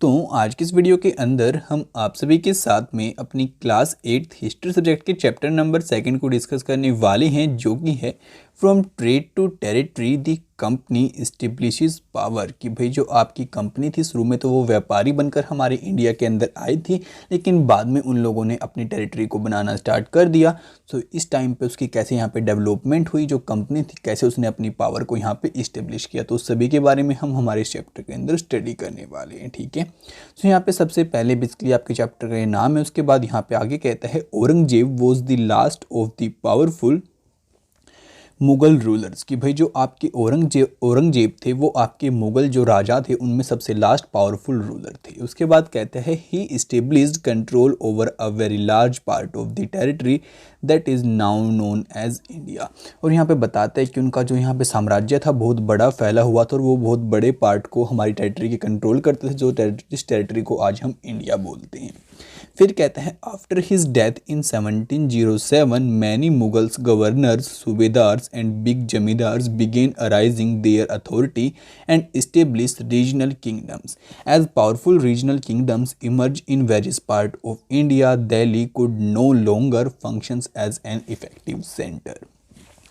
तो आज की इस वीडियो के अंदर हम आप सभी के साथ में अपनी क्लास 8th हिस्ट्री सब्जेक्ट के चैप्टर नंबर 2 को डिस्कस करने वाले हैं, जो कि है from trade to territory the company establishes power. कि भाई जो आपकी कंपनी थी शुरू में तो वो व्यापारी बनकर हमारे इंडिया के अंदर आई थी, लेकिन बाद में उन लोगों ने अपनी टेरिटरी को बनाना स्टार्ट कर दिया। तो इस टाइम पे उसकी कैसे यहाँ पे डेवलपमेंट हुई, जो कंपनी थी कैसे उसने अपनी पावर को यहाँ पे इस्टेब्लिश किया, तो उस सभी के बारे में हम हमारे चैप्टर के अंदर स्टडी करने वाले हैं। ठीक है, तो यहाँ पे सबसे पहले बेसिकली आपके चैप्टर का ये नाम है, उसके बाद यहाँ पे आगे कहता है Aurangzeb was the last of the powerful Mughal rulers. कि भाई जो आपके औरंगजेब थे वो आपके मुगल जो राजा थे उनमें सबसे लास्ट पावरफुल रूलर थे। उसके बाद कहते हैं ही established control over a very large part of the territory that is now known as India. और यहाँ पे बताते हैं कि उनका जो यहाँ पे साम्राज्य था बहुत बड़ा फैला हुआ था और वो बहुत बड़े पार्ट को हमारी टेरिटरी के कंट्रोल करते थे, जो जिस टेरिटरी को आज हम इंडिया बोलते हैं। फिर कहते हैं after his death in 1707 many Mughals governors subedars and big zamindars began arising their authority and established regional kingdoms. As powerful regional kingdoms emerged in various parts of India, Delhi could no longer functions as an effective center.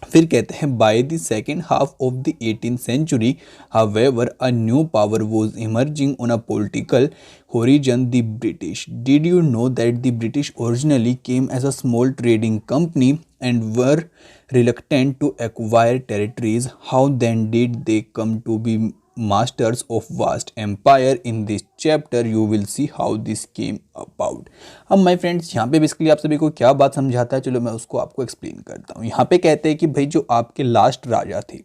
फिर कहते हैं by the second half of the 18th century, however, a new power was emerging on a political horizon, the British. Did you know that the British originally came as a small trading company and were reluctant to acquire territories? How then did they come to be masters of vast empire? In this chapter you will see how this came about. अब my friends यहाँ पे basically आप सभी को क्या बात समझाता है, चलो मैं उसको आपको एक्सप्लेन करता हूँ। यहाँ पे कहते हैं कि भाई जो आपके लास्ट राजा थे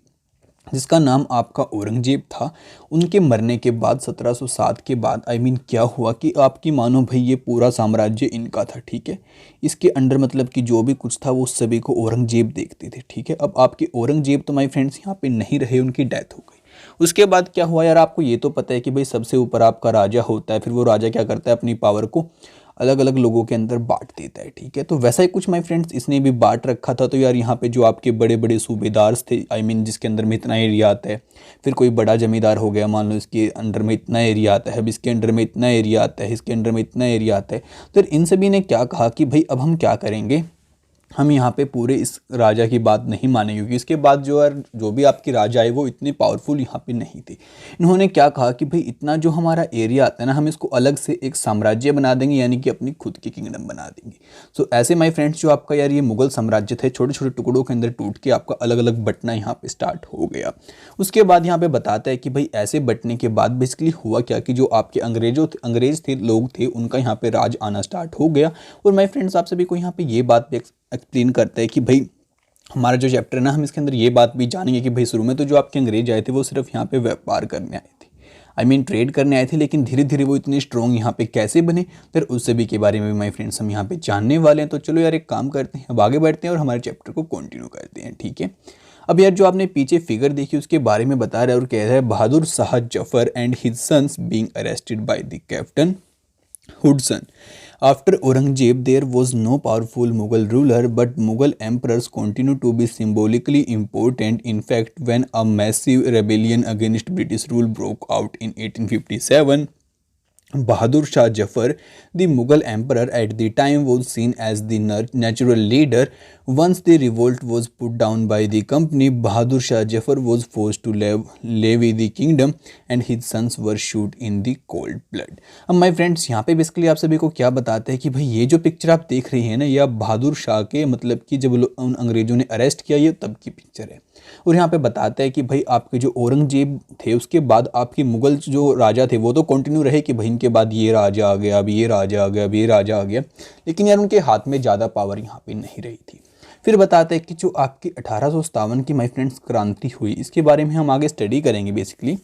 जिसका नाम आपका औरंगजेब था, उनके मरने के बाद 1707 के बाद क्या हुआ कि आपकी मानो भाई ये पूरा साम्राज्य इनका था। ठीक है, इसके अंडर मतलब कि जो भी कुछ था वो सभी को औरंगजेब देखते थे। ठीक है, अब आपके औरंगजेब तो माय फ्रेंड्स यहाँ पे नहीं रहे, उनकी डेथ हो गई। उसके बाद क्या हुआ यार, आपको ये तो पता है कि भाई सबसे ऊपर आपका राजा होता है, फिर वो राजा क्या करता है अपनी पावर को अलग अलग लोगों के अंदर बांट देता है। ठीक है, तो वैसा ही कुछ माय फ्रेंड्स इसने भी बांट रखा था। तो यार यहाँ पे जो आपके बड़े बड़े सूबेदार थे, जिसके अंदर में इतना एरिया आता है, फिर कोई बड़ा जमींदार हो गया, मान लो इसके अंडर में इतना एरिया आता है, अब इसके अंडर में इतना एरिया आता है, इसके अंडर में इतना एरिया आता है। तो इन सभी ने क्या कहा कि भाई अब हम क्या करेंगे, हम यहाँ पे पूरे इस राजा की बात नहीं मानेंगे, क्योंकि इसके बाद जो भी आपके राजा आए वो इतने पावरफुल यहाँ पे नहीं थे। इन्होंने क्या कहा कि भाई इतना जो हमारा एरिया आता है ना, हम इसको अलग से एक साम्राज्य बना देंगे, यानी कि अपनी खुद की किंगडम बना देंगे। सो ऐसे माय फ्रेंड्स जो आपका यार ये मुगल साम्राज्य थे छोटे छोटे टुकड़ों के अंदर टूट के आपका अलग अलग बंटना यहाँ पे स्टार्ट हो गया। उसके बाद यहाँ पे बताता है कि भाई ऐसे बंटने के बाद बेसिकली हुआ क्या कि जो आपके अंग्रेज थे लोग थे, उनका यहाँ पे राज आना स्टार्ट हो गया। और माय फ्रेंड्स आप सभी को यहाँ पे ये बात भी एक्सप्लेन करता है कि भाई हमारा जो चैप्टर है ना, हम इसके अंदर ये बात भी जानेंगे कि भाई शुरू में तो जो आपके अंग्रेज आए थे वो सिर्फ यहाँ पे व्यापार करने आए थे, ट्रेड करने आए थे, लेकिन धीरे धीरे वो इतने स्ट्रॉन्ग यहाँ पे कैसे बने, फिर उस सभी के बारे में माय फ्रेंड्स हम यहाँ पे जानने वाले हैं। तो चलो यार एक काम करते हैं, अब आगे बढ़ते हैं और हमारे चैप्टर को कंटिन्यू करते हैं। ठीक है, अब यार जो आपने पीछे फिगर देखी उसके बारे में बता रहा है और कह रहा है Bahadur Shah Zafar and his sons being arrested by the captain Hudson. After Aurangzeb, there was no powerful Mughal ruler, but Mughal emperors continued to be symbolically important. In fact, when a massive rebellion against British rule broke out in 1857, Bahadur Shah Jafar, the Mughal emperor at the time, was seen as the natural leader. Once the revolt was put down by the company, Bahadur Shah Jafar was forced to levy the kingdom and his sons were shot in the cold blood. अब my friends यहाँ पे basically आप सभी को क्या बताते हैं कि भाई ये जो पिक्चर आप देख रहे हैं ना, ये आप बहादुर शाह के मतलब कि जब उन अंग्रेजों ने अरेस्ट किया, ये तब की पिक्चर है। और यहाँ पे बताता है कि भाई आपके जो औरंगजेब थे उसके बाद आपके मुगल जो राजा थे वो तो कंटिन्यू रहे कि भाई इनके बाद ये राजा आ गया, अब ये राजा आ गया, अब ये राजा आ गया, लेकिन यार उनके हाथ में ज़्यादा पावर यहाँ पे नहीं रही थी। फिर बताते हैं कि जो आपकी 1857 की माय फ्रेंड्स क्रांति हुई, इसके बारे में हम आगे स्टडी करेंगे। बेसिकली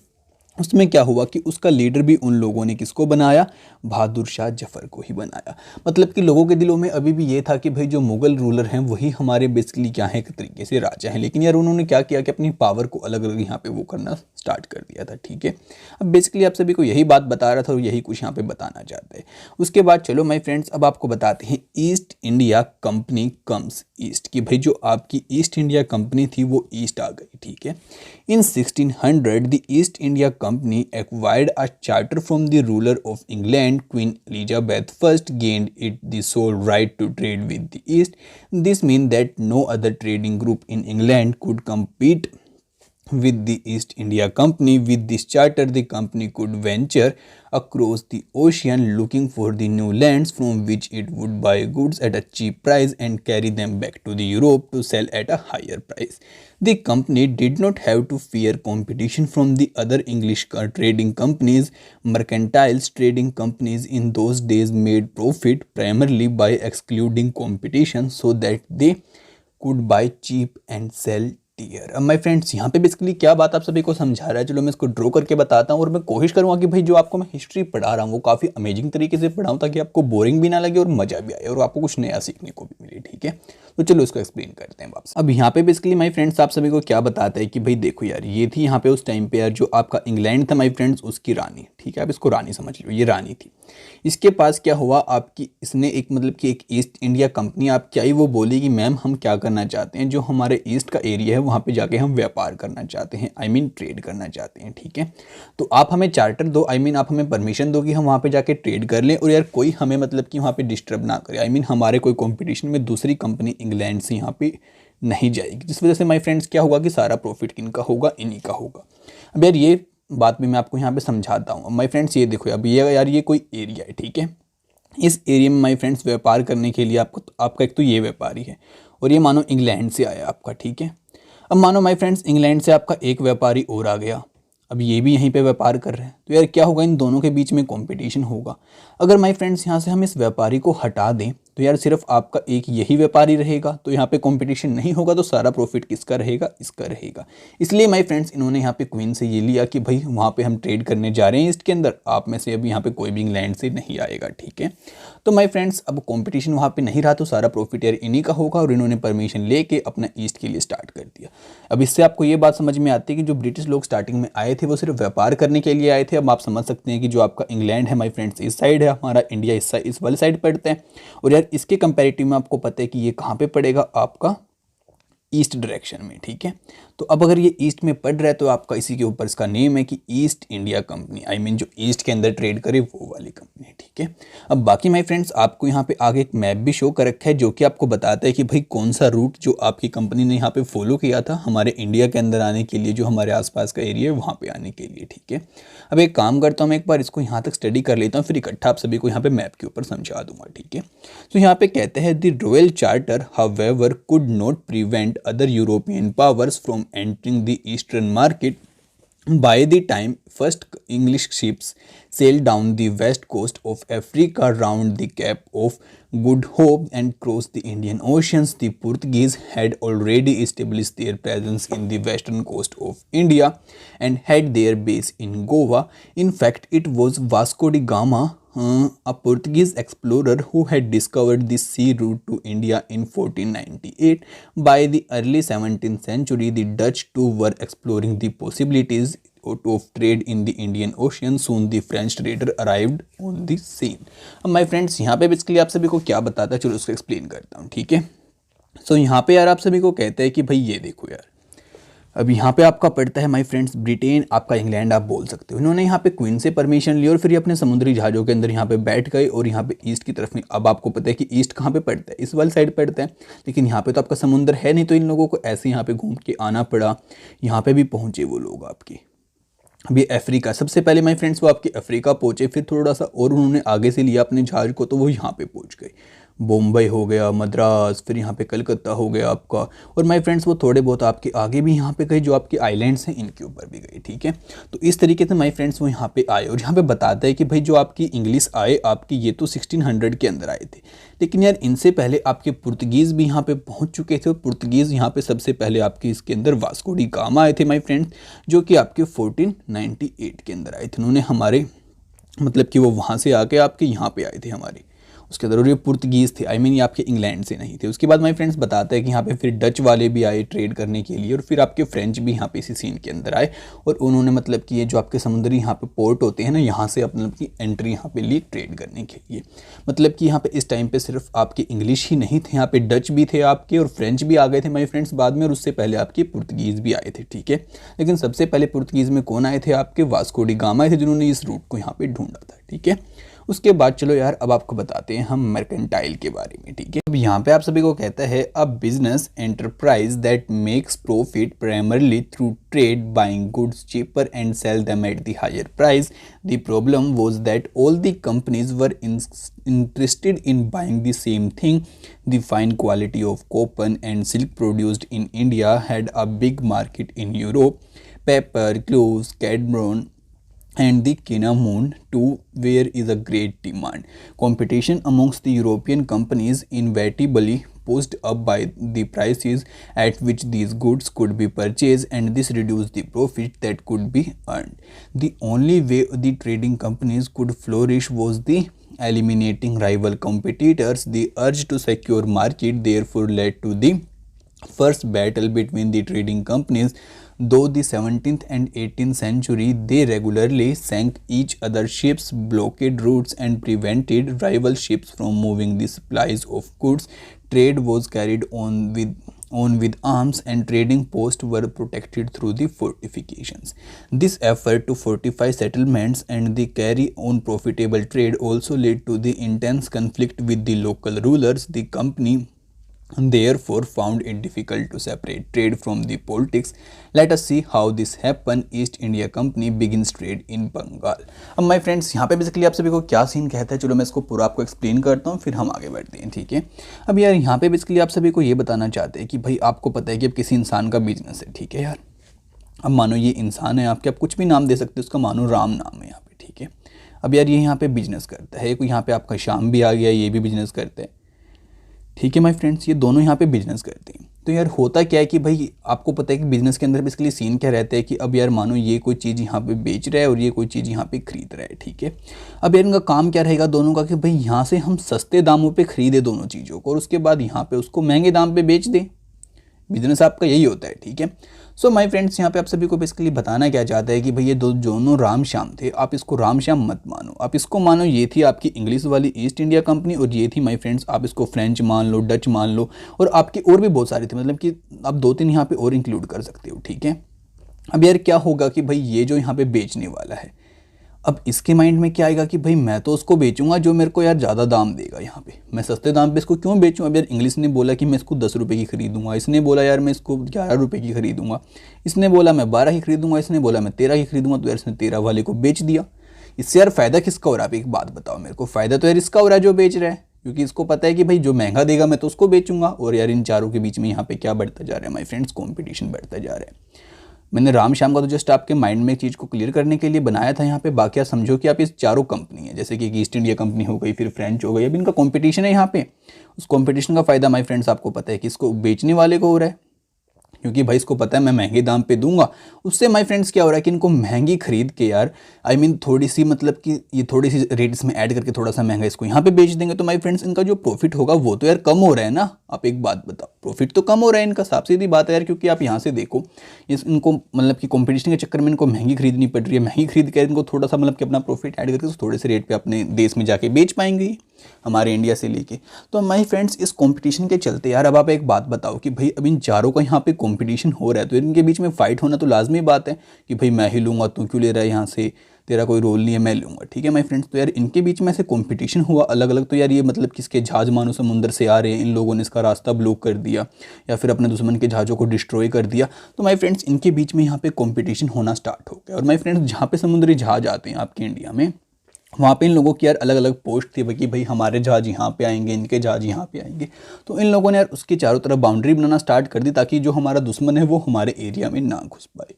उसमें क्या हुआ कि उसका लीडर भी उन लोगों ने किसको बनाया, बहादुर शाह जफर को ही बनाया। मतलब कि लोगों के दिलों में अभी भी ये था कि भाई जो मुगल रूलर हैं वही हमारे बेसिकली क्या है, एक तरीके से राजा हैं, लेकिन यार उन्होंने क्या किया कि अपनी पावर को अलग अलग यहाँ पे वो करना स्टार्ट कर दिया था। ठीक है, अब बेसिकली आप सभी को यही बात बता रहा था और यही कुछ यहाँ पे बताना चाहता है। उसके बाद चलो माय फ्रेंड्स अब आपको बताते हैं east India company comes east, कि भाई जो आपकी ईस्ट इंडिया कंपनी थी वो ईस्ट आ गई। ठीक है, इन 1600 the East India company acquired a charter from the ruler of England. Queen Elizabeth first gained it the sole right to trade with the East. This means that no other trading group in England could compete with the East India Company. With this charter, the company could venture across the ocean looking for the new lands from which it would buy goods at a cheap price and carry them back to the Europe to sell at a higher price. The company did not have to fear competition from the other English trading companies. Mercantile trading companies in those days made profit primarily by excluding competition so that they could buy cheap and sell dear. अब my friends यहाँ पे basically क्या बात आप सभी को समझा रहा है, चलो मैं इसको ड्रॉ करके बताता हूँ और मैं कोशिश करूँगा कि भाई जो आपको मैं हिस्ट्री पढ़ा रहा हूँ वो काफ़ी अमेजिंग तरीके से पढ़ाऊँ ताकि आपको बोरिंग भी ना लगे और मज़ा भी आए और आपको कुछ नया सीखने को भी मिले। ठीक है, तो चलो इसको एक्सप्लेन करते हैं वापस। अब यहाँ पे बेसिकली माय फ्रेंड्स आप सभी को क्या बताता है कि भाई देखो यार, ये थी यहाँ पे उस टाइम पे यार जो आपका इंग्लैंड था माय फ्रेंड्स, उसकी रानी। ठीक है, आप इसको रानी समझ लो, ये रानी थी। इसके पास क्या हुआ आपकी, इसने एक मतलब कि एक ईस्ट इंडिया कंपनी आप क्या ही वो बोली कि मैम हम क्या करना चाहते हैं, जो हमारे ईस्ट का एरिया है वहाँ पे जाके हम व्यापार करना चाहते हैं, आई मीन ट्रेड करना चाहते हैं। ठीक है, तो आप हमें चार्टर दो, आई मीन आप हमें परमिशन दो कि हम वहाँ पे जाके ट्रेड कर लें और यार कोई हमें मतलब कि वहाँ पे डिस्टर्ब ना करे, आई मीन हमारे कोई कंपटीशन में दूसरी कंपनी इंग्लैंड से यहाँ पे नहीं जाएगी, जिस वजह से माय फ्रेंड्स क्या होगा कि सारा प्रॉफिट किनका होगा, इन्हीं का होगा। अब यार ये बात भी मैं आपको यहाँ पे समझाता हूँ। माय फ्रेंड्स ये देखो, अब ये यार ये कोई एरिया है। ठीक है, इस एरिया में माय फ्रेंड्स व्यापार करने के लिए आपका एक तो ये व्यापारी है और ये मानो इंग्लैंड से आया आपका। ठीक है, अब मानो माय फ्रेंड्स इंग्लैंड से आपका एक व्यापारी और आ गया, अब ये भी यहीं पे व्यापार कर रहे हैं, तो यार क्या होगा, इन दोनों के बीच में कंपटीशन होगा। अगर माय फ्रेंड्स यहाँ से हम इस व्यापारी को हटा दें तो यार सिर्फ आपका एक यही व्यापारी रहेगा, तो यहाँ पे कंपटीशन नहीं होगा, तो सारा प्रॉफिट किसका रहेगा, इसका रहेगा। इसलिए माय फ्रेंड्स इन्होंने यहाँ पे क्वीन से ये लिया कि भाई वहाँ पे हम ट्रेड करने जा रहे हैं ईस्ट के अंदर, आप में से अभी यहाँ पे कोई भी इंग्लैंड से नहीं आएगा। ठीक है, तो माय फ्रेंड्स अब कंपटीशन वहाँ पे नहीं रहा, तो सारा प्रॉफिट यार इन्हीं का होगा और इन्होंने परमिशन लेके अपना ईस्ट के लिए स्टार्ट कर दिया। अब इससे आपको ये बात समझ में आती है कि जो ब्रिटिश लोग स्टार्टिंग में आए थे वो सिर्फ व्यापार करने के लिए आए थे। अब आप समझ सकते हैं कि जो आपका इंग्लैंड है माय फ्रेंड्स इस साइड है, हमारा इंडिया इस वाली साइड पड़ता है और यार इसके कंपैरेटिव में आपको पता है कि ये कहाँ पे पड़ेगा, आपका ईस्ट डायरेक्शन में। ठीक है, तो अब अगर ये ईस्ट में पड़ रहा है तो आपका इसी के ऊपर इसका नेम है कि east India company, I mean जो ईस्ट के अंदर ट्रेड करे वो वाली कंपनी। ठीक है, अब बाकी माय फ्रेंड्स आपको यहाँ पे आगे एक मैप भी शो कर रखा है जो कि आपको बताता है कि भाई कौन सा रूट जो आपकी कंपनी ने यहाँ पे फॉलो किया था हमारे इंडिया के अंदर आने के लिए, जो हमारे आसपास का एरिया है वहाँ पे आने के लिए। ठीक है, अब एक काम करता हूँ, मैं एक बार इसको यहाँ तक स्टडी कर लेता हूँ, फिर इकट्ठा आप सभी को यहाँ पे मैप के ऊपर समझा दूंगा। ठीक है, तो यहाँ पे कहते हैं the royal charter however could not prevent other European powers from entering the eastern market. By the time first English ships sailed down the west coast of Africa round the Cape of Good Hope and crossed the Indian Oceans, the Portuguese had already established their presence in the western coast of India and had their base in Goa. In fact, it was Vasco da Gama, a Portuguese explorer who had discovered the sea route to India in 1498. By the early 17th century, the Dutch too were exploring the possibilities of trade in the Indian Ocean. Soon the French trader arrived on the scene. अब my friends यहाँ पे basically आप सभी को क्या बताता है, चलो उसको एक्सप्लेन करता हूँ। ठीक है, सो यहाँ पे यार आप सभी को कहते हैं कि भाई ये देखो यार, अब यहाँ पे आपका पड़ता है माय फ्रेंड्स ब्रिटेन, आपका इंग्लैंड आप बोल सकते हो। इन्होंने यहाँ पे क्वीन से परमिशन ली और फिर ये अपने समुद्री जहाज़ों के अंदर यहाँ पे बैठ गए और यहाँ पे ईस्ट की तरफ में, अब आपको पता है कि ईस्ट कहाँ पे पड़ता है, इस वाली साइड पड़ता है, लेकिन यहाँ पे तो आपका समुद्र है नहीं, तो इन लोगों को ऐसे यहाँ पे घूम के आना पड़ा। यहाँ पे भी पहुँचे वो लोग आपके, अभी अफ्रीका सबसे पहले माय फ्रेंड्स वो आपके अफ्रीका पहुँचे, फिर थोड़ा सा और उन्होंने आगे से लिया अपने जहाज़ को, तो वो यहाँ पे पहुँच गए। बॉम्बे हो गया, मद्रास, फिर यहाँ पे कलकत्ता हो गया आपका, और माय फ्रेंड्स वो थोड़े बहुत आपके आगे भी यहाँ पे गए, जो आपके आइलैंड्स हैं इनके ऊपर भी गए। ठीक है, तो इस तरीके से माय फ्रेंड्स वो यहाँ पे आए और यहाँ पे बताता है कि भाई जो आपकी इंग्लिश आए आपकी, ये तो 1600 के अंदर आए थे, लेकिन यार इनसे पहले आपके पुर्तगीज़ भी यहाँ पे पहुँच चुके थे। और पुर्तगीज़ यहाँ पे सबसे पहले आपके इसके अंदर वास्को डी गामा आए थे माय फ्रेंड्स, जो कि आपके 1498 के अंदर आए थे। उन्होंने हमारे मतलब कि वो वहाँ से आके आपके यहाँ पे आए थे हमारे, उसके अंदर, और ये पुर्तगीज़ थे, आई मीन ये आपके इंग्लैंड से नहीं थे। उसके बाद माय फ्रेंड्स बताते हैं कि यहाँ पे फिर डच वाले भी आए ट्रेड करने के लिए, और फिर आपके फ्रेंच भी यहाँ पे इसी सीन के अंदर आए, और उन्होंने मतलब कि ये जो आपके समुद्री यहाँ पे पोर्ट होते हैं ना, यहाँ से मतलब की एंट्री यहाँ पे ली ट्रेड करने के लिए। मतलब कि यहाँ पे इस टाइम पे सिर्फ आपके इंग्लिश ही नहीं थे, यहाँ पे डच भी थे आपके, और फ्रेंच भी आ गए थे माय फ्रेंड्स बाद में, और उससे पहले आपके पुर्तगीज़ भी आए थे, ठीक है। लेकिन सबसे पहले पुर्तगीज़ में कौन आए थे? आपके वास्को डी गामा आए थे, जिन्होंने इस रूट को यहाँ पे ढूंढा था, ठीक है। उसके बाद चलो यार अब आपको बताते हैं हम मर्केंटाइल के बारे में, ठीक है। अब यहाँ पे आप सभी को कहता है a business enterprise that makes profit primarily through trade buying goods cheaper and sell them at the higher price. The problem was that all the companies were interested in buying the same thing. The fine quality of cotton and silk produced in India had a big market in Europe. Pepper, cloves, cardamom and the cinnamon too where is a great demand. Competition amongst the European companies inevitably pushed up by the prices at which these goods could be purchased, and this reduced the profit that could be earned. The only way the trading companies could flourish was the eliminating rival competitors. The urge to secure market therefore led to the first battle between the trading companies. Though the 17th and 18th century, they regularly sank each other's ships, blockaded routes, and prevented rival ships from moving the supplies of goods. Trade was carried on with arms, and trading posts were protected through the fortifications. This effort to fortify settlements and the carry on profitable trade also led to the intense conflict with the local rulers. The company therefore found it difficult to separate trade from the politics. Let us see how this happened. East India Company begins trade in Bengal. अब my friends यहाँ पे basically आप सभी को क्या scene कहता है, चलो मैं इसको पूरा आपको एक्सप्लेन करता हूँ, फिर हम आगे बढ़ते हैं, ठीक है। अब यार यहाँ पे बेसिकली आप सभी को ये बताना चाहते हैं कि भाई आपको पता है कि अब किसी इंसान का बिजनेस है, ठीक है यार। अब मानो ये इंसान है आपके, आप कुछ भी नाम दे सकते हो, उसका मानो राम नाम है यहाँ पे, ठीक है। अब यार ये यहाँ पे बिजनेस करता है, कोई यहाँ पे आपका श्याम भी आ गया, ये भी बिजनेस करते हैं, ठीक है माय फ्रेंड्स, ये दोनों यहाँ पे बिजनेस करते हैं। तो यार होता क्या है कि भाई आपको पता है कि बिजनेस के अंदर बेसिकली सीन क्या रहता है कि अब यार मानो ये कोई चीज़ यहाँ पे बेच रहा है और ये कोई चीज़ यहाँ पे खरीद रहा है, ठीक है। अब यार इनका काम क्या रहेगा दोनों का कि भाई यहाँ से हम सस्ते दामों पे खरीदे दोनों चीज़ों को, और उसके बाद यहाँ पे उसको महंगे दाम पे बेच दें। बिजनेस आपका यही होता है, ठीक है। सो माय फ्रेंड्स यहाँ पे आप सभी को बेसिकली बताना क्या चाहता है कि भाई ये दोनों राम श्याम थे, आप इसको राम श्याम मत मानो, आप इसको मानो ये थी आपकी इंग्लिश वाली ईस्ट इंडिया कंपनी, और ये थी माय फ्रेंड्स आप इसको फ्रेंच मान लो, डच मान लो, और आपकी और भी बहुत सारी थी, मतलब कि आप 2-3 यहाँ पे और इंक्लूड कर सकते हो, ठीक है। अब यार क्या होगा कि भाई ये जो यहाँ पे बेचने वाला है, अब इसके माइंड में क्या आएगा कि भाई मैं तो उसको बेचूंगा जो मेरे को यार ज़्यादा दाम देगा, यहाँ पे मैं सस्ते दाम पे इसको क्यों बेचूं। अब यार इंग्लिश ने बोला कि मैं इसको 10 रुपये की खरीदूंगा, इसने बोला यार मैं इसको 11 रुपये की खरीदूंगा, इसने बोला मैं 12 की खरीदूंगा, इसने बोला मैं 13 की खरीदूंगा, तो यार इसने 13 वाले को बेच दिया। इससे यार फ़ायदा किसका हो रहा है? आप एक बात बताओ मेरे को, फ़ायदा तो यार इसका हो रहा है जो बेच रहा है, क्योंकि इसको पता है कि भाई जो महंगा देगा मैं तो उसको बेचूंगा। और यार इन चारों के बीच में यहाँ पे क्या बढ़ता जा रहा है माय फ्रेंड्स? कॉम्पिटिशन बढ़ता जा रहा है। मैंने राम श्याम का तो जस्ट आपके माइंड में एक चीज़ को क्लियर करने के लिए बनाया था यहाँ पे, बाकी आप समझो कि आप इस चारों कंपनी है, जैसे कि ईस्ट इंडिया कंपनी हो गई, फिर फ्रेंच हो गई, अब इनका कंपटीशन है यहाँ पे। उस कंपटीशन का फ़ायदा माय फ्रेंड्स आपको पता है कि इसको बेचने वाले को हो रहा है, क्योंकि भाई इसको पता है मैं महंगे दाम पे दूंगा। उससे माय फ्रेंड्स क्या हो रहा है कि इनको महंगी खरीद के यार आई मीन थोड़ी सी मतलब कि ये थोड़ी सी रेट इसमें ऐड करके थोड़ा सा महंगा इसको यहाँ पे बेच देंगे, तो माय फ्रेंड्स इनका जो प्रॉफिट होगा वो तो यार कम हो रहा है ना। आप एक बात बताओ, प्रॉफिट तो कम हो रहा है इनका, साफ सीधी बात है यार, क्योंकि आप यहाँ से देखो इनको मतलब कि कॉम्पिटिशन के चक्कर में इनको महंगी खरीदनी पड़ रही है, महंगी खरीद कर इनको थोड़ा सा मतलब कि अपना प्रॉफिट ऐड करके थोड़े से रेट पे अपने देश में जाके बेच पाएंगे, हमारे इंडिया से लेके। तो माय फ्रेंड्स इस कंपटीशन के चलते यार अब आप एक बात बताओ कि भाई अब इन चारों का यहाँ पे कंपटीशन हो रहा है, तो इनके बीच में फाइट होना तो लाजमी बात है कि भाई मैं ही लूँगा, तू क्यों ले रहा है यहाँ से, तेरा कोई रोल नहीं है, मैं लूँगा, ठीक है माय फ्रेंड्स। तो यार इनके बीच में ऐसे कंपटीशन हुआ अलग अलग, तो यार ये मतलब किसके जहाज मानो समुंदर से आ रहे हैं, इन लोगों ने इसका रास्ता ब्लॉक कर दिया या फिर अपने दुश्मन के जहाज़ों को डिस्ट्रॉय कर दिया। तो माय फ्रेंड्स इनके बीच में यहाँ पे कंपटीशन होना स्टार्ट हो गया। और माय फ्रेंड्स जहाँ पे समुद्री जहाज आते हैं आपके इंडिया में, वहाँ पे इन लोगों की यार अलग अलग पोस्ट थी कि भाई हमारे जहाज यहाँ पे आएंगे, इनके जहाज यहाँ पे आएंगे। तो इन लोगों ने यार उसके चारों तरफ बाउंड्री बनाना स्टार्ट कर दी ताकि जो हमारा दुश्मन है वो हमारे एरिया में ना घुस पाए,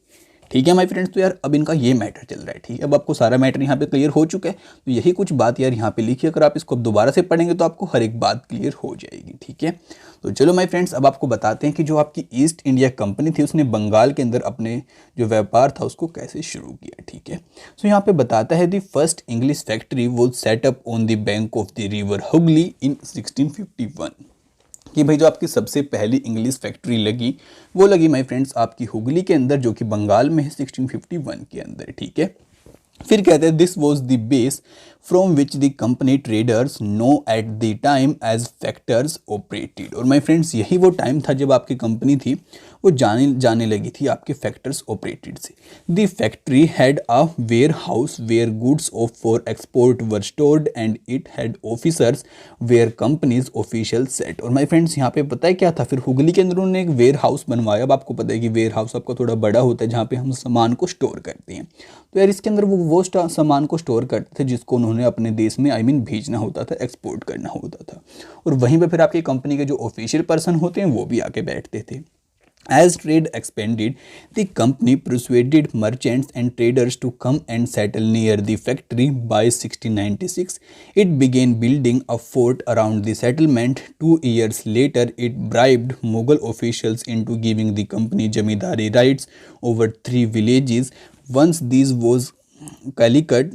ठीक है माय फ्रेंड्स। तो यार अब इनका ये मैटर चल रहा है, ठीक है। अब आपको सारा मैटर यहाँ पे क्लियर हो चुका है। तो यही कुछ बात यार यहाँ पे लिखी, अगर आप इसको दोबारा से पढ़ेंगे तो आपको हर एक बात क्लियर हो जाएगी, ठीक है। तो चलो माय फ्रेंड्स, अब आपको बताते हैं कि जो आपकी ईस्ट इंडिया कंपनी थी उसने बंगाल के अंदर अपने जो व्यापार था उसको कैसे शुरू किया, ठीक है। तो यहाँ पे बताता है the first English factory was set up on the bank of the river Hooghly in 1651। कि भाई जो आपकी सबसे पहली इंग्लिश फैक्ट्री लगी वो लगी माय फ्रेंड्स आपकी हुगली के अंदर, जो कि बंगाल में है 1651 के अंदर, ठीक है। फिर कहते हैं this was the base from which the company traders know at the time as factors operated. और माय फ्रेंड्स यही वो टाइम था जब आपकी कंपनी थी वो जाने लगी थी आपके फैक्टर्स ऑपरेटेड से। The factory had a warehouse where goods of for export were stored and it had officers where companies official set. और माय फ्रेंड्स यहाँ पे पता है क्या था, फिर हुगली के अंदर उन्होंने एक वेयर हाउस बनवाया। अब आपको पता है कि वेयर हाउस आपका थोड़ा बड़ा होता है जहाँ पे हम सामान को स्टोर करते हैं। तो यार इसके अंदर वो सामान को स्टोर करते थे जिसको उन्होंने अपने देश में भेजना होता था, एक्सपोर्ट करना होता था। और वहीं पे फिर आपकी कंपनी के जो ऑफिशियल पर्सन होते हैं वो भी आके बैठते थे। As trade expanded, the company persuaded merchants and traders to come and settle near the factory. By 1696, it began building a fort around the settlement. 2 years later, it bribed Mughal officials into giving the company zamindari rights over 3 villages. Once these was Calicut,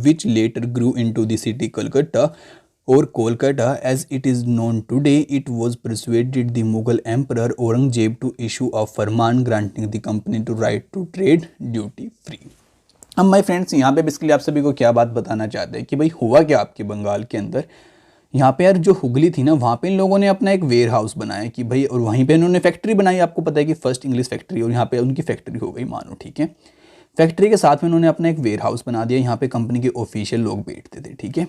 which later grew into the city Calcutta or Kolkata as it is known today. It was persuaded the Mughal Emperor Aurangzeb to issue a farman granting the company to right to trade duty free. अब my friends यहाँ पे basically आप सभी को क्या बात बताना चाहते हैं कि भाई हुआ क्या आपके बंगाल के अंदर। यहाँ पे यार जो हुगली थी ना वहाँ पे इन लोगों ने अपना एक वेयर हाउस बनाया कि भाई, और वहीं पे इन्होंने फैक्ट्री बनाई। आपको पता है कि फर्स्ट इंग्लिश फैक्ट्री, और यहाँ पे उनकी फैक्ट्री हो गई मानो, ठीक है। फैक्ट्री के साथ में उन्होंने अपना एक वेयर हाउस बना दिया, यहाँ पे कंपनी के ऑफिशियल लोग बैठते थे, ठीक है।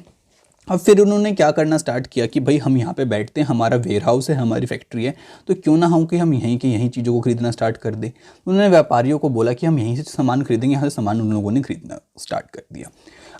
अब फिर उन्होंने क्या करना स्टार्ट किया कि भाई हम यहाँ पे बैठते हैं, हमारा वेयर हाउस है, हमारी फैक्ट्री है, तो क्यों ना हम कि हम यहीं की यहीं चीज़ों को खरीदना स्टार्ट कर दें। उन्होंने व्यापारियों को बोला कि हम यहीं से सामान खरीदेंगे। यहाँ से सामान उन लोगों ने खरीदना स्टार्ट कर दिया।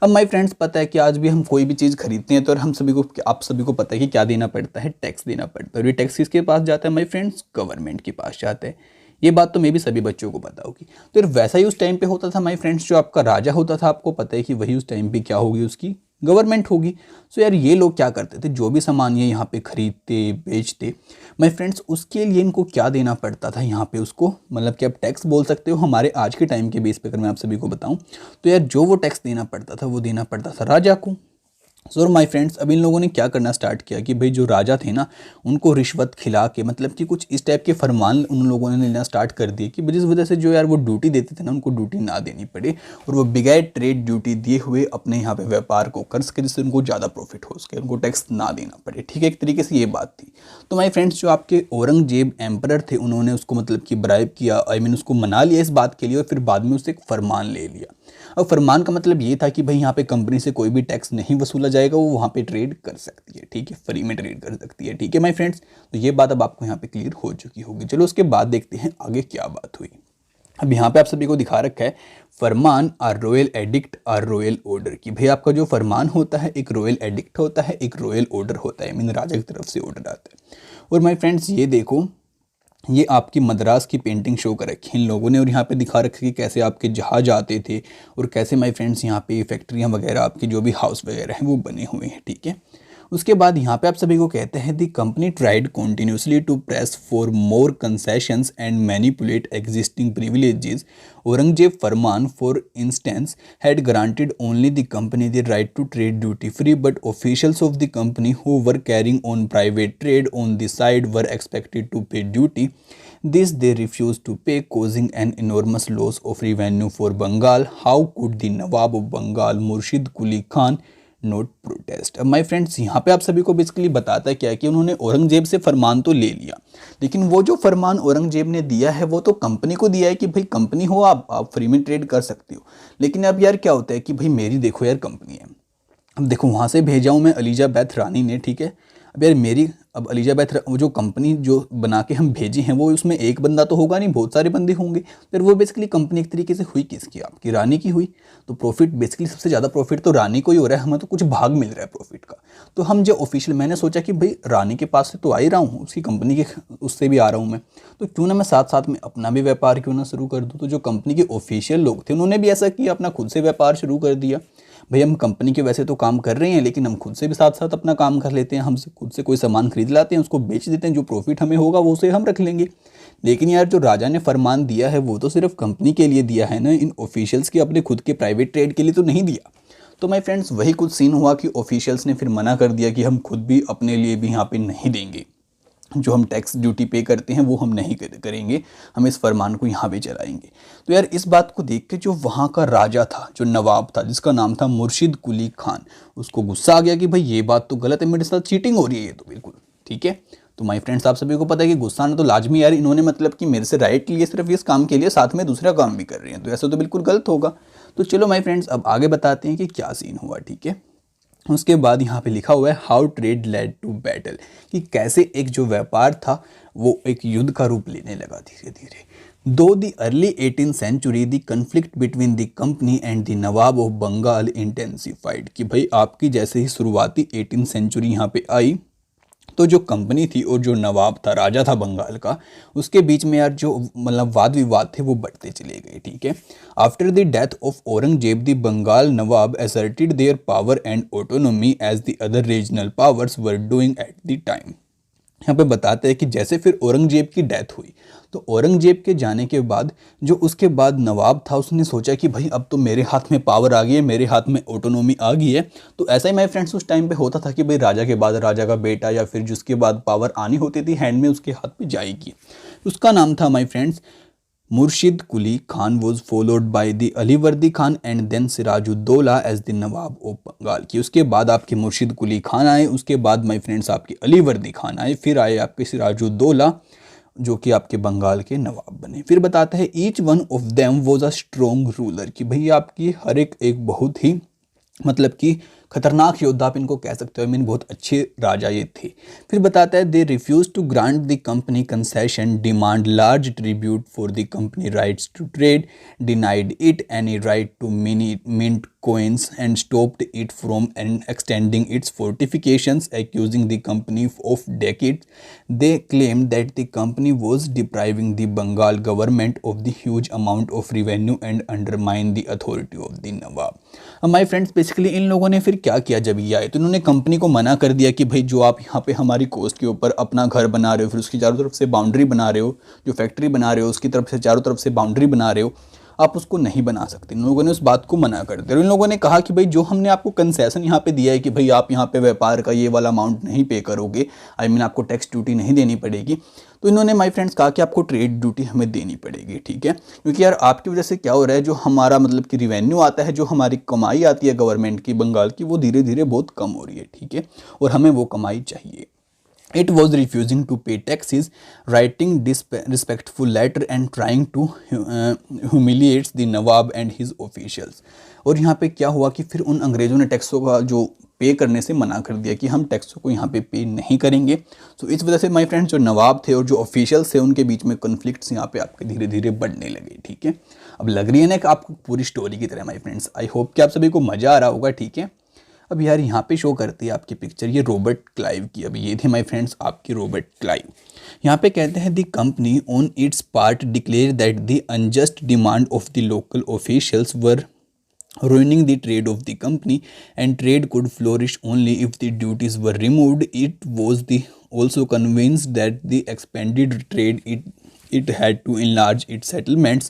अब माय फ्रेंड्स पता है कि आज भी हम कोई भी चीज़ खरीदते हैं तो हम सभी को, आप सभी को पता है कि क्या देना पड़ता है, टैक्स देना पड़ता है। और ये टैक्स किसके पास जाता है माय फ्रेंड्स, गवर्नमेंट के पास जाता है। ये बात तो मे भी सभी बच्चों को पता होगी। तो वैसा ही उस टाइम पे होता था माय फ्रेंड्स, जो आपका राजा होता था आपको पता है कि वही उस टाइम पे क्या होगी, उसकी गवर्नमेंट होगी। सो यार ये लोग क्या करते थे, जो भी सामान ये यहाँ पे खरीदते बेचते माय फ्रेंड्स, उसके लिए इनको क्या देना पड़ता था यहाँ पे, उसको मतलब कि आप टैक्स बोल सकते हो हमारे आज के टाइम के बेस पे अगर मैं आप सभी को बताऊँ तो यार जो वो टैक्स देना पड़ता था वो देना पड़ता था राजा को। सो माय फ्रेंड्स अब इन लोगों ने क्या करना स्टार्ट किया कि भाई जो राजा थे ना उनको रिश्वत खिला के, मतलब कि कुछ इस टाइप के फरमान उन लोगों ने लेना स्टार्ट कर दिए कि जिस वजह से जो यार वो ड्यूटी देते थे ना उनको ड्यूटी ना देनी पड़े, और वो बिगैर ट्रेड ड्यूटी दिए हुए अपने यहाँ पे व्यापार को कर सके, जिससे उनको ज़्यादा प्रॉफिट हो सके, उनको टैक्स ना देना पड़े, ठीक है। एक तरीके से ये बात थी। तो माय फ्रेंड्स जो आपके औरंगजेब एम्परर थे उन्होंने उसको मतलब कि ब्राइब किया, उसको मना लिया इस बात के लिए, और फिर बाद में उससे एक फरमान ले लिया। अब फरमान का मतलब ये था कि भाई यहाँ पे कंपनी से कोई भी टैक्स नहीं वसूला जाएगा, वो वहाँ पे ट्रेड कर सकती है, ठीक है, फ्री में ट्रेड कर सकती है, ठीक है माय फ्रेंड्स। तो ये बात अब आपको यहाँ पे क्लियर हो चुकी होगी। चलो उसके बाद देखते हैं आगे क्या बात हुई। अब यहाँ पे आप सभी को दिखा रखा है farman or royal edict or royal order, कि भाई आपका जो फरमान होता है एक रॉयल एडिक्ट होता है, एक रॉयल ऑर्डर होता है, मीन राजा की तरफ से ऑर्डर आता है। और माय फ्रेंड्स ये देखो, ये आपकी मद्रास की पेंटिंग शो कर रखी है इन लोगों ने, और यहाँ पे दिखा रखी है कि कैसे आपके जहाज आते थे और कैसे माय फ्रेंड्स यहाँ पे फैक्ट्रियाँ वगैरह आपकी जो भी हाउस वगैरह हैं वो बने हुए हैं, ठीक है। उसके बाद यहाँ पे आप सभी को कहते हैं the company tried continuously to press for more concessions and manipulate existing privileges. Aurangzeb farman for instance had granted only the company the right to trade duty free, but officials of the company who were carrying on private trade on the side were expected to pay duty. This they refused to pay, causing an enormous loss of revenue for Bengal. How could the Nawab of Bengal, Murshid Quli Khan, note protest. अब my friends यहाँ पे आप सभी को basically बताता है क्या कि उन्होंने औरंगजेब से फरमान तो ले लिया, लेकिन वो जो फरमान औरंगजेब ने दिया है वो तो कंपनी को दिया है कि भाई कंपनी हो आप फ्री में ट्रेड कर सकते हो। लेकिन अब यार क्या होता है कि भाई मेरी देखो यार कंपनी है, अब देखो वहाँ से भेजा हूँ मैं एलिजाबेथ रानी ने, ठीक है। अब यार मेरी अब एलिजाबेथ वो जो कंपनी जो बना के हम भेजी हैं वो उसमें एक बंदा तो होगा नहीं, बहुत सारे बंदे होंगे। फिर वो बेसिकली कंपनी एक तरीके से हुई किसकी, आपकी रानी की हुई। तो प्रॉफिट बेसिकली सबसे ज़्यादा प्रॉफिट तो रानी को ही हो रहा है, हमें तो कुछ भाग मिल रहा है प्रॉफिट का। तो हम जो ऑफिशियल, मैंने सोचा कि भाई रानी के पास से तो आ ही रहा हूँ, उसकी कंपनी के उससे भी आ रहा हूँ मैं, तो क्यों ना मैं साथ साथ में अपना भी व्यापार क्यों ना शुरू कर दूँ। तो जो कंपनी के ऑफिशियल लोग थे उन्होंने भी ऐसा किया, अपना खुद से व्यापार शुरू कर दिया। भाई हम कंपनी के वैसे तो काम कर रहे हैं, लेकिन हम खुद से भी साथ साथ अपना काम कर लेते हैं, हमसे खुद से कोई सामान खरीद लाते हैं, उसको बेच देते हैं, जो प्रॉफिट हमें होगा वो उसे हम रख लेंगे। लेकिन यार जो राजा ने फरमान दिया है वो तो सिर्फ कंपनी के लिए दिया है ना, इन ऑफिशियल्स के अपने खुद के प्राइवेट ट्रेड के लिए तो नहीं दिया। तो माय फ्रेंड्स वही कुछ सीन हुआ कि ऑफिशियल्स ने फिर मना कर दिया कि हम खुद भी अपने लिए भी यहाँ पे नहीं देंगे, जो हम टैक्स ड्यूटी पे करते हैं वो हम नहीं करेंगे, हम इस फरमान को यहाँ पे चलाएंगे। तो यार इस बात को देख के जो वहाँ का राजा था, जो नवाब था, जिसका नाम था मुर्शिद कुली खान, उसको गुस्सा आ गया कि भाई ये बात तो गलत है, मेरे साथ चीटिंग हो रही है ये तो बिल्कुल, ठीक है। तो माय फ्रेंड्स आप सभी को पता है कि गुस्सा आना तो लाजमी, यार इन्होंने मतलब कि मेरे से राइट लिए सिर्फ इस काम के लिए, साथ में दूसरा काम भी कर रहे हैं, तो ऐसा तो बिल्कुल गलत होगा। तो चलो माय फ्रेंड्स अब आगे बताते हैं कि क्या सीन हुआ, ठीक है। उसके बाद यहाँ पे लिखा हुआ है how trade led to battle, कि कैसे एक जो व्यापार था वो एक युद्ध का रूप लेने लगा धीरे धीरे। Though the early 18th century the conflict between the company and the nawab of Bengal intensified, कि भाई आपकी जैसे ही शुरुआती 18th सेंचुरी यहाँ पे आई तो जो कंपनी थी और जो नवाब था, राजा था बंगाल का, उसके बीच में यार जो मतलब वाद विवाद थे वो बढ़ते चले गए, ठीक है। After the death of Aurangzeb the Bengal nawab asserted their power and autonomy as the other regional powers were doing at the time. यहाँ पे बताते हैं कि जैसे फिर औरंगजेब की डेथ हुई तो औरंगजेब के जाने के बाद जो उसके बाद नवाब था उसने सोचा कि भाई अब तो मेरे हाथ में पावर आ गई है, मेरे हाथ में ऑटोनॉमी आ गई है। तो ऐसा ही माय फ्रेंड्स उस टाइम पे होता था कि भाई राजा के बाद राजा का बेटा या फिर जिसके बाद पावर आनी होती थी हैंड में उसके हाथ पे जाएगी। उसका नाम था my friends Murshid Quli Khan, was followed by the Alivardi Khan and then Sirajuddaulah as the nawab of Bengal, की उसके बाद आपके मुर्शिद कुली खान आए, उसके बाद माय फ्रेंड्स आपके अलीवर्दी खान आए, फिर आए आपके सिराजुद्दौला जो कि आपके बंगाल के नवाब बने। फिर बताता है each one of them was a strong ruler, कि भाई आपकी हर एक बहुत ही मतलब कि खतरनाक योद्धा आप इनको कह सकते हो, मीन बहुत अच्छे राजा ये थे। फिर बताता है they refuse to grant the company concession, demand large tribute for the company rights to trade, denied it any right to mint coins and stopped it from extending its fortifications, accusing the company of deceit. They claimed that the company was depriving the Bengal government of the huge amount of revenue and undermined the authority of the Nawab. अब my friends basically इन लोगों ने फिर क्या किया, जब ये आए तो इन्होंने कंपनी को मना कर दिया कि भाई जो आप यहाँ पे हमारी कोस्ट के ऊपर अपना घर बना रहे हो, फिर उसकी चारों तरफ से बाउंड्री बना रहे हो, जो फैक्ट्री बना रहे हो उसकी तरफ से चारों तरफ से बाउंड्री बना रहे हो, आप उसको नहीं बना सकते। इन लोगों ने उस बात को मना कर दिया। इन लोगों ने कहा कि भाई जो हमने आपको कंसेशन यहाँ पे दिया है कि भाई आप यहाँ पे व्यापार का ये वाला अमाउंट नहीं पे करोगे, आई मीन आपको टैक्स ड्यूटी नहीं देनी पड़ेगी, तो इन्होंने माय फ्रेंड्स कहा कि आपको ट्रेड ड्यूटी हमें देनी पड़ेगी, ठीक है। क्योंकि यार आपकी वजह से क्या हो रहा है, जो हमारा मतलब कि रिवेन्यू आता है, जो हमारी कमाई आती है गवर्नमेंट की बंगाल की, वो धीरे धीरे बहुत कम हो रही है, ठीक है, और हमें वो कमाई चाहिए। It was refusing to pay taxes, writing disrespectful letter and trying to humiliate the Nawab and his officials। और यहाँ पे क्या हुआ कि फिर उन अंग्रेज़ों ने टैक्सों का जो पे करने से मना कर दिया कि हम टैक्सों को यहाँ पे नहीं करेंगे। तो इस वजह से माय फ्रेंड्स जो नवाब थे और जो ऑफिशियल्स थे उनके बीच में कॉन्फ्लिक्ट्स यहाँ पे आपके धीरे धीरे बढ़ने लगे, ठीक है। अब लग रही है ना कि आपको पूरी स्टोरी की तरह माय फ्रेंड्स, आई होप कि आप सभी को मज़ा आ रहा होगा, ठीक है। अब यार यहाँ पे शो करती है आपकी पिक्चर ये रॉबर्ट क्लाइव की। अब ये थे माय फ्रेंड्स आपकी रॉबर्ट क्लाइव। यहाँ पे कहते हैं the company on it's part declare that the unjust demand of the local officials were ruining the trade of the company and trade could flourish only if the duties were removed. It was also convinced that the expanded trade it had to enlarge its settlements,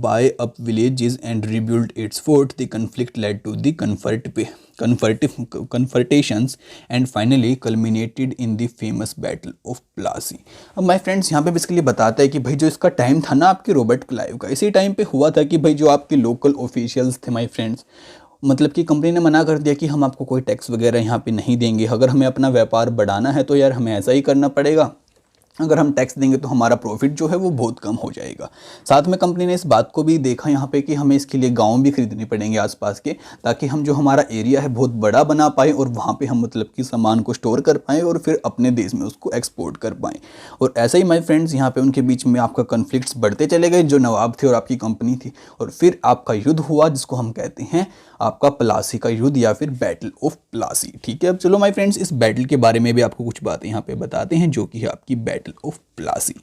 buy up villages and rebuild its fort. The conflict led to the confrontations and finally culminated in the famous battle of Plassey। अब my friends यहाँ पे basically बताता है कि भाई जो इसका time था ना आपके रॉबर्ट क्लाइव का, इसी टाइम पे हुआ था कि भाई जो आपके लोकल ऑफिशियल्स थे माय फ्रेंड्स, मतलब कि कंपनी ने मना कर दिया कि हम आपको कोई टैक्स वगैरह यहाँ पे नहीं देंगे, अगर हमें अपना व्यापार बढ़ाना है तो यार हमें ऐसा ही करना पड़ेगा, अगर हम टैक्स देंगे तो हमारा प्रॉफिट जो है वो बहुत कम हो जाएगा। साथ में कंपनी ने इस बात को भी देखा यहाँ पे कि हमें इसके लिए गांव भी खरीदने पड़ेंगे आसपास के, ताकि हम जो हमारा एरिया है बहुत बड़ा बना पाए और वहाँ पे हम मतलब कि सामान को स्टोर कर पाएँ और फिर अपने देश में उसको एक्सपोर्ट कर पाएँ। और ऐसा ही माय फ्रेंड्स यहाँ पे उनके बीच में आपका कन्फ्लिक्ट्स बढ़ते चले गए, जो नवाब थे और आपकी कंपनी थी, और फिर आपका युद्ध हुआ जिसको हम कहते हैं आपका प्लासी का युद्ध या फिर बैटल ऑफ प्लासी। ठीक है, अब चलो माय फ्रेंड्स इस बैटल के बारे में भी आपको कुछ बातें यहाँ पे बताते हैं, जो कि है आपकी बैटल ऑफ प्लासी।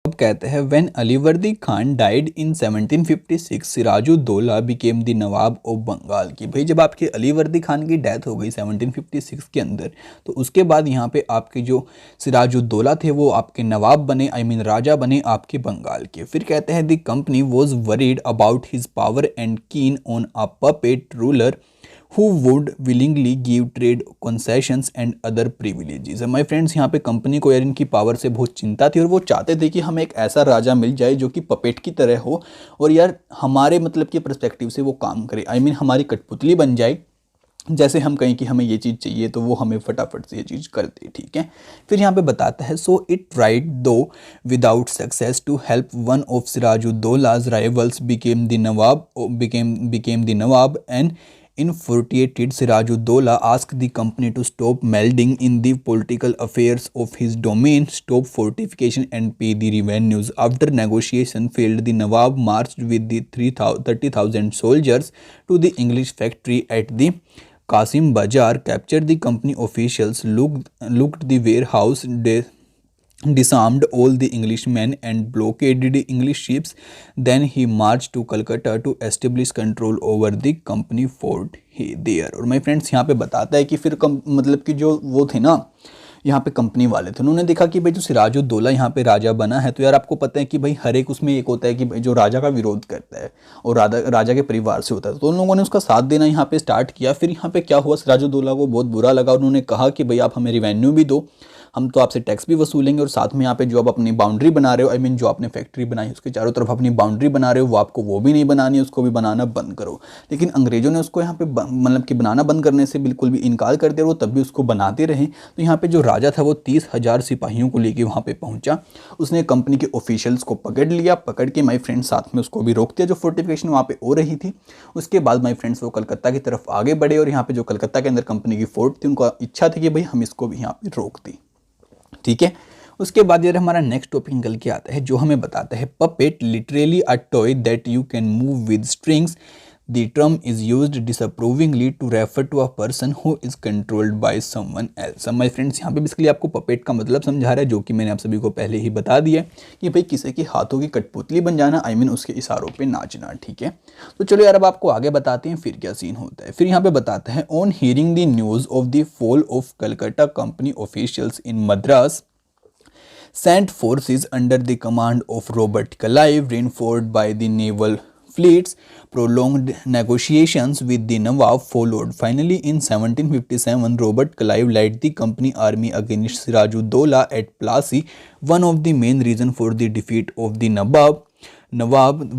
अब कहते हैं when Alivardi Khan died in 1756 Sirajuddaula became the nawab of Bengal. की भाई जब आपके अलीवर्दी खान की डेथ हो गई 1756 के अंदर, तो उसके बाद यहाँ पे आपके जो सिराजुद्दौला थे वो आपके नवाब बने, आई मीन राजा बने आपके बंगाल के। फिर कहते हैं the company was worried about his power and keen on a puppet ruler who would willingly give trade concessions and other privileges। My friends यहाँ पे कंपनी को यार इनकी पावर से बहुत चिंता थी और वो चाहते थे कि हमें एक ऐसा राजा मिल जाए जो कि पपेट की तरह हो और यार हमारे मतलब के पर्सपेक्टिव से वो काम करे, आई मीन हमारी कठपुतली बन जाए। जैसे हम कहें कि हमें ये चीज़ चाहिए तो वो हमें फटाफट से ये चीज़ कर दे। ठीक है, फिर यहाँ पे बताता है so it tried though without success to help one of Sirajuddaulah's rivals became the nawab and infuriated Sirajuddaulah asked the company to stop meddling in the political affairs of his domain, stop fortification and pay the revenues. After negotiation failed, the Nawab marched with the 30,000 soldiers to the English factory at the Qasim Bazaar, captured the company officials, looked the warehouse, disarmed all the Englishmen and blockaded the English ships. Then he marched to Calcutta to establish control over the company fort there। और my friends यहाँ पे बताता है कि फिर मतलब कि जो वो थे ना यहाँ पे कंपनी वाले थे, उन्होंने देखा कि भाई जो सिराजुद्दौला यहाँ पे राजा बना है, तो यार आपको पता है कि भाई हर एक उसमें एक होता है कि भाई जो राजा का विरोध करता है और राजा के परिवार से होता है, तो उन लोगों ने उसका साथ देना यहाँ पे स्टार्ट किया। फिर यहाँ पे क्या हुआ, सिराजुद्दौला को बहुत बुरा लगा, उन्होंने कहा कि भाई आप हमें रिवेन्यू भी दो, हम तो आपसे टैक्स भी वसूलेंगे और साथ में यहाँ पे जो आप अपनी बाउंड्री बना रहे हो, आई मीन जो आपने फैक्ट्री बनाई उसके चारों तरफ अपनी बाउंड्री बना रहे हो, वो आपको वो भी नहीं बनानी है, उसको भी बनाना बंद करो। लेकिन अंग्रेजों ने उसको यहाँ पे मतलब कि बनाना बंद करने से बिल्कुल भी इनकार कर दिया, वो तब भी उसको बनाते रहे। तो यहाँ पे जो राजा था वो 30,000 सिपाहियों को लेके वहाँ पे पहुँचा, उसने कंपनी के ऑफिशियल्स को पकड़ लिया, पकड़ के माई फ्रेंड्स साथ में उसको भी रोक दिया जो फोर्टिफिकेशन वहाँ पे हो रही थी। उसके बाद माई फ्रेंड्स वो कलकत्ता की तरफ आगे बढ़े और यहाँ पे जो कलकत्ता के अंदर कंपनी की फोर्ट थी, उनको इच्छा थी कि भाई हम इसको भी यहाँ पे रोक दें। ठीक है, उसके बाद यार हमारा नेक्स्ट टॉपिक निकल के आता है जो हमें बताता है puppet literally a toy that you can move with strings. The term is used disapprovingly to refer to a person who is controlled by someone else. My friends यहाँ पे बेसिकली आपको पपेट का मतलब समझा रहा है, जो कि मैंने आप सभी को पहले ही बता दिया कि भाई किसी के हाथों की कठपुतली बन जाना, आई मीन उसके इशारों पे नाचना। ठीक है, तो चलो यार अब आपको आगे बताते हैं फिर क्या सीन होता है। फिर यहाँ पे बताता है on hearing the news of the fall of Calcutta company officials in Madras sent forces under the command of Robert Clive, reinforced by the naval fleets. Prolonged negotiations with the Nawab followed. Finally, in 1757, Robert Clive led the company army against Sirajuddaulah at Plassey. One of the main reasons for the defeat of the Nawab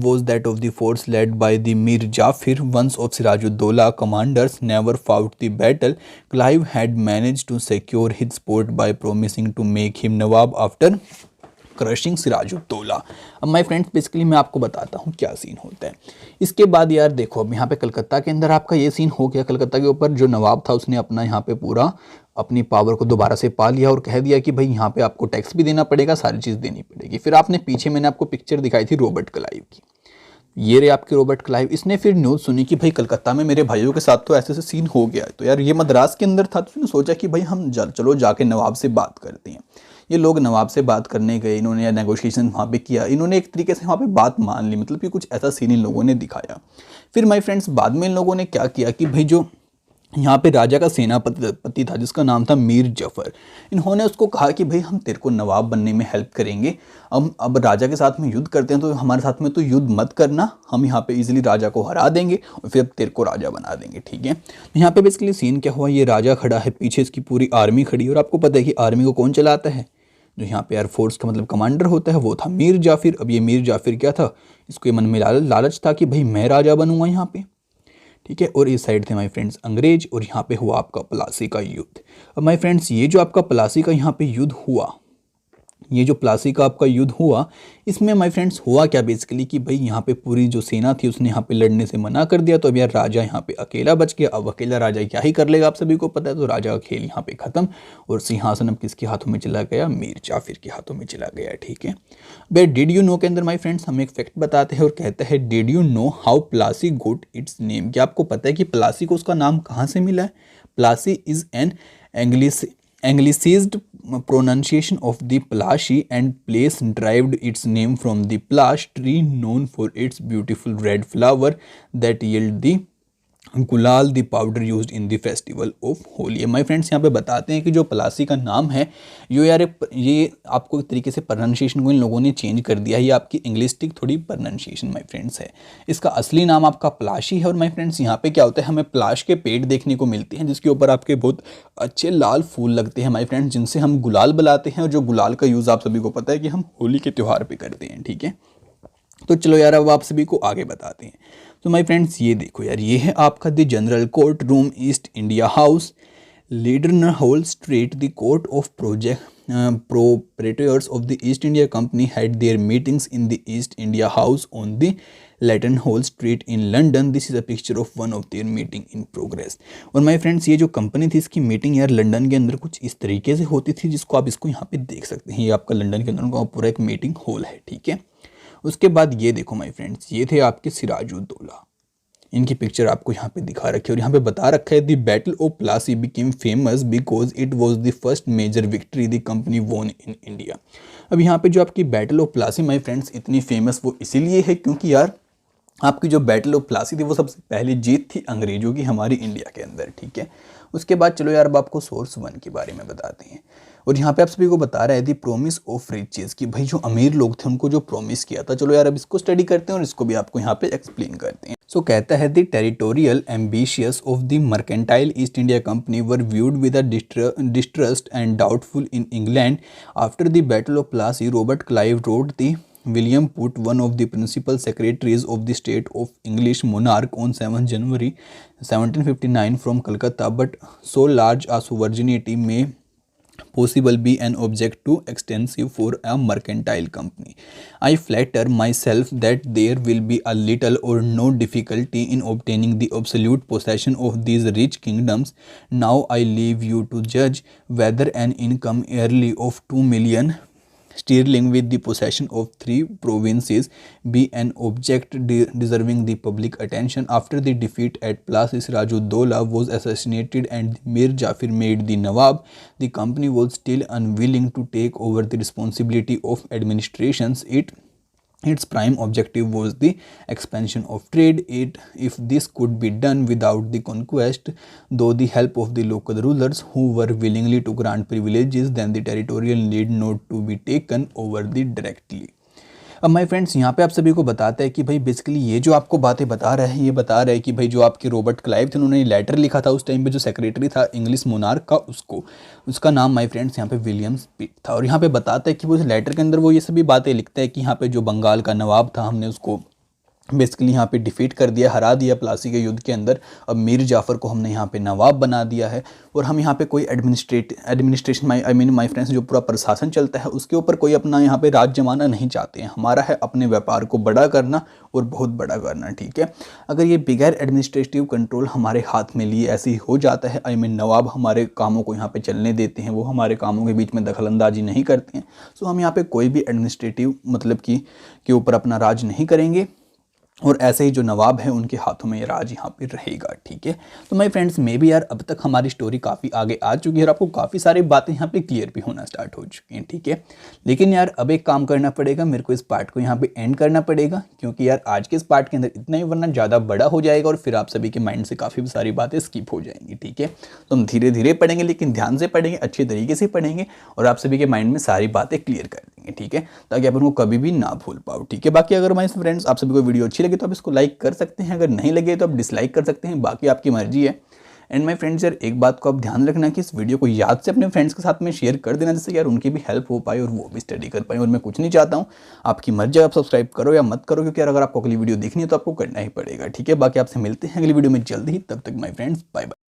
was that of the force led by the Mir Jafir. One of Sirajuddaulah commanders never fought the battle. Clive had managed to secure his support by promising to make him Nawab after crushing Sirajuddaula. अब my friends basically मैं आपको बताता हूँ क्या scene होता है। इसके बाद यार देखो अब यहाँ पे कलकत्ता के अंदर आपका ये सीन हो गया, कलकत्ता के ऊपर जो नवाब था उसने अपना यहाँ पे पूरा अपनी पावर को दोबारा से पा लिया और कह दिया कि भाई यहाँ पे आपको टैक्स भी देना पड़ेगा, सारी चीज़ देनी पड़ेगी। फिर आपने पीछे मैंने आपको पिक्चर दिखाई थी रॉबर्ट क्लाइव की, ये रहे आपके रॉबर्ट क्लाइव। इसने फिर न्यूज़ सुनी कि भाई कलकत्ता में मेरे भाइयों के साथ तो ऐसे ऐसे सीन हो गया है, तो यार ये मद्रास के अंदर था, तो उसने सोचा कि भाई हम चलो जाके नवाब से बात करते हैं। ये लोग नवाब से बात करने गए, इन्होंने नेगोशिएशन वहाँ पे किया, इन्होंने एक तरीके से वहाँ पे बात मान ली, मतलब कि कुछ ऐसा सीन इन लोगों ने दिखाया। फिर माय फ्रेंड्स बाद में इन लोगों ने क्या किया कि भाई जो यहाँ पे राजा का सेनापति था जिसका नाम था मीर जफर, इन्होंने उसको कहा कि भाई हम तेरे को नवाब बनने में हेल्प करेंगे, अब राजा के साथ में युद्ध करते हैं तो हमारे साथ में तो युद्ध मत करना, हम यहाँ पे इजीली राजा को हरा देंगे और फिर अब तेरे को राजा बना देंगे। ठीक है, तो यहाँ पे बेसिकली सीन क्या हुआ, ये राजा खड़ा है, पीछे इसकी पूरी आर्मी खड़ी है और आपको पता है कि आर्मी को कौन चलाता है, जो यहाँ पे एयरफोर्स का मतलब कमांडर होता है वो था मीर जाफिर। अब ये मीर जाफिर क्या था, इसके मन में लालच था कि भाई मैं राजा बनूंगा यहाँ पे। ठीक है, और इस साइड थे माय फ्रेंड्स अंग्रेज और यहाँ पे हुआ आपका प्लासी का युद्ध। अब माय फ्रेंड्स ये जो आपका प्लासी का यहाँ पे युद्ध हुआ, ये जो प्लासी का आपका युद्ध हुआ, इसमें माय फ्रेंड्स हुआ क्या बेसिकली कि भाई यहाँ पे पूरी जो सेना थी उसने यहाँ पे लड़ने से मना कर दिया। तो अब यार राजा यहाँ पे अकेला बच गया। अब अकेला राजा क्या ही कर लेगा, आप सभी को पता है। तो राजा का खेल यहाँ पे खत्म और सिंहासन अब किसके हाथों में चला गया, मीर जाफिर के हाथों में चला गया। ठीक है भाई, डिड यू नो के अंदर माय फ्रेंड्स हमें एक फैक्ट बताते हैं और कहता है did you know how Plassey got its name. क्या आपको पता है कि प्लासी को उसका नाम कहाँ से मिला है? Plassey is an Anglicized pronunciation of the Plashi, and place derived its name from the Plash tree known for its beautiful red flower that yield the gulal the powder used in the festival of Holi. My friends यहाँ पे बताते हैं कि जो प्लासी का नाम है जो यार ये आपको एक तरीके से प्रोनाउंसिएशन को इन लोगों ने चेंज कर दिया है। ये आपकी इंग्लिस्टिक थोड़ी प्रोनाउंसिएशन माय फ्रेंड्स है। इसका असली नाम आपका प्लाशी है। और माय फ्रेंड्स यहाँ पे क्या होता है, हमें प्लाश के पेड़ देखने को मिलते हैं जिसके ऊपर आपके बहुत अच्छे लाल फूल लगते हैं माय फ्रेंड्स, जिनसे हम गुलाल बनाते हैं। और जो गुलाल का यूज़ आप सभी को पता है कि हम होली के त्यौहार पर करते हैं। ठीक है, तो चलो यार अब आप सभी को आगे बताते हैं। तो माय फ्रेंड्स ये देखो यार, ये है आपका the general court room East India House, Leadenhall Street. The court of proprietors of the East India Company had their meetings in the East India House on the Leadenhall Street in London. This is a picture of one of their meeting in progress. और my friends ये जो company थी इसकी meeting यार London के अंदर कुछ इस तरीके से होती थी, जिसको आप इसको यहाँ पे देख सकते हैं। ये आपका लंदन के अंदर का पूरा एक मीटिंग हॉल है। ठीक है, उसके बाद ये देखो माय फ्रेंड्स, ये थे आपके सिराजुद्दौला। इनकी पिक्चर आपको यहाँ पे दिखा रखी है और यहाँ पे बता रखा है the battle of Plassey became famous because it was the first major victory the company won in India. अब यहाँ पे जो आपकी battle of Plassey my friends इतनी फेमस वो इसीलिए है क्योंकि यार आपकी जो बैटल ऑफ प्लासी थी वो सबसे पहली जीत थी अंग्रेजों की हमारी इंडिया के अंदर। ठीक है, उसके बाद चलो यार अब आपको सोर्स वन के बारे में बताते हैं। और यहाँ पे आप सभी को बता रहा है दी प्रोमिस ऑफ रिचेस कि भाई जो अमीर लोग थे उनको जो प्रोमिस किया था। चलो यार अब इसको स्टडी करते हैं और इसको भी आपको यहाँ पे एक्सप्लेन करते हैं। सो कहता है the territorial ambitious of the mercantile east India company were viewed with a distrust and doubtful in England after the battle of Plassey. Robert Clive road the William Pitt, one of the principal secretaries of the state of English monarch, on 7 January 1759 from Calcutta, but so large a sovereignty may possible be an object too extensive for a mercantile company. I flatter myself that there will be a little or no difficulty in obtaining the absolute possession of these rich kingdoms. Now I leave you to judge whether an income yearly of 2 million sterling with the possession of 3 provinces be an object deserving the public attention. After the defeat at Plassey, Sirajuddaulah was assassinated and Mir Jafir made the Nawab. The company was still unwilling to take over the responsibility of administrations. Its prime objective was the expansion of trade. If this could be done without the conquest, though the help of the local rulers who were willingly to grant privileges, then the territorial need not to be taken over the directly. अब my friends यहाँ पे आप सभी को बताता है कि भाई बेसिकली ये जो आपको बातें बता रहे हैं, ये बता रहे हैं कि भाई जो आपके रॉबर्ट क्लाइव थे उन्होंने लेटर लिखा था उस टाइम पे जो सेक्रेटरी था इंग्लिश मोनार्क का, उसका नाम माय फ्रेंड्स यहाँ पे विलियम्स पिट था। और यहाँ पे बताता है कि वो उस लेटर के अंदर वो ये सभी बातें लिखता है कि यहाँ पे जो बंगाल का नवाब था हमने उसको बेसिकली यहाँ पे डिफीट कर दिया, हरा दिया प्लासी के युद्ध के अंदर। अब मीर जाफ़र को हमने यहाँ पे नवाब बना दिया है और हम यहाँ पे कोई एडमिनिस्ट्रेशन माय फ्रेंड्स जो पूरा प्रशासन चलता है उसके ऊपर कोई अपना यहाँ पे राज जमाना नहीं चाहते हैं। हमारा है अपने व्यापार को बड़ा करना और बहुत बड़ा करना। ठीक है, अगर ये बगैर एडमिनिस्ट्रेटिव कंट्रोल हमारे हाथ में लिए ऐसे ही हो जाता है, नवाब हमारे कामों को यहाँ पे चलने देते हैं, वो हमारे कामों के बीच में दखलंदाजी नहीं करते हैं, सो हम यहाँ पे कोई भी एडमिनिस्ट्रेटिव मतलब कि के ऊपर अपना राज नहीं करेंगे और ऐसे ही जो नवाब है उनके हाथों में ये राज यहाँ पे रहेगा। ठीक है, तो माय फ्रेंड्स मे भी यार अब तक हमारी स्टोरी काफ़ी आगे आ चुकी है और आपको काफ़ी सारी बातें यहाँ पे क्लियर भी होना स्टार्ट हो चुकी हैं। ठीक है, लेकिन यार अब एक काम करना पड़ेगा, मेरे को इस पार्ट को यहाँ पे एंड करना पड़ेगा क्योंकि यार आज के इस पार्ट के अंदर इतना ही, वरना ज़्यादा बड़ा हो जाएगा और फिर आप सभी के माइंड से काफ़ी सारी बातें स्किप हो जाएंगी। ठीक है, तो हम धीरे धीरे पढ़ेंगे लेकिन ध्यान से पढ़ेंगे, अच्छे तरीके से पढ़ेंगे और आप सभी के माइंड में सारी बातें क्लियर कर देंगे। ठीक है, ताकि आप उनको कभी भी ना भूल पाओ। ठीक है, बाकी अगर माय फ्रेंड्स आप सभी को वीडियो अच्छी लगी तो आप इसको लाइक कर सकते हैं, अगर नहीं लगे तो आप डिसलाइक कर सकते हैं, बाकी आपकी मर्जी है। एंड माय फ्रेंड्स यार एक बात को आप ध्यान रखना कि इस वीडियो को याद से अपने फ्रेंड्स के साथ में शेयर कर देना, जिससे यार उनकी भी हेल्प हो पाए और वो भी स्टडी कर पाए। और मैं कुछ नहीं चाहता हूँ, आपकी मर्जी, आप सब्सक्राइब करो या मत करो, क्योंकि यार अगर आपको अगली वीडियो देखनी है तो आपको करना ही पड़ेगा। ठीक है, बाकी आपसे मिलते हैं अगली वीडियो में जल्दी ही, तब तक माय फ्रेंड्स बाय बाय।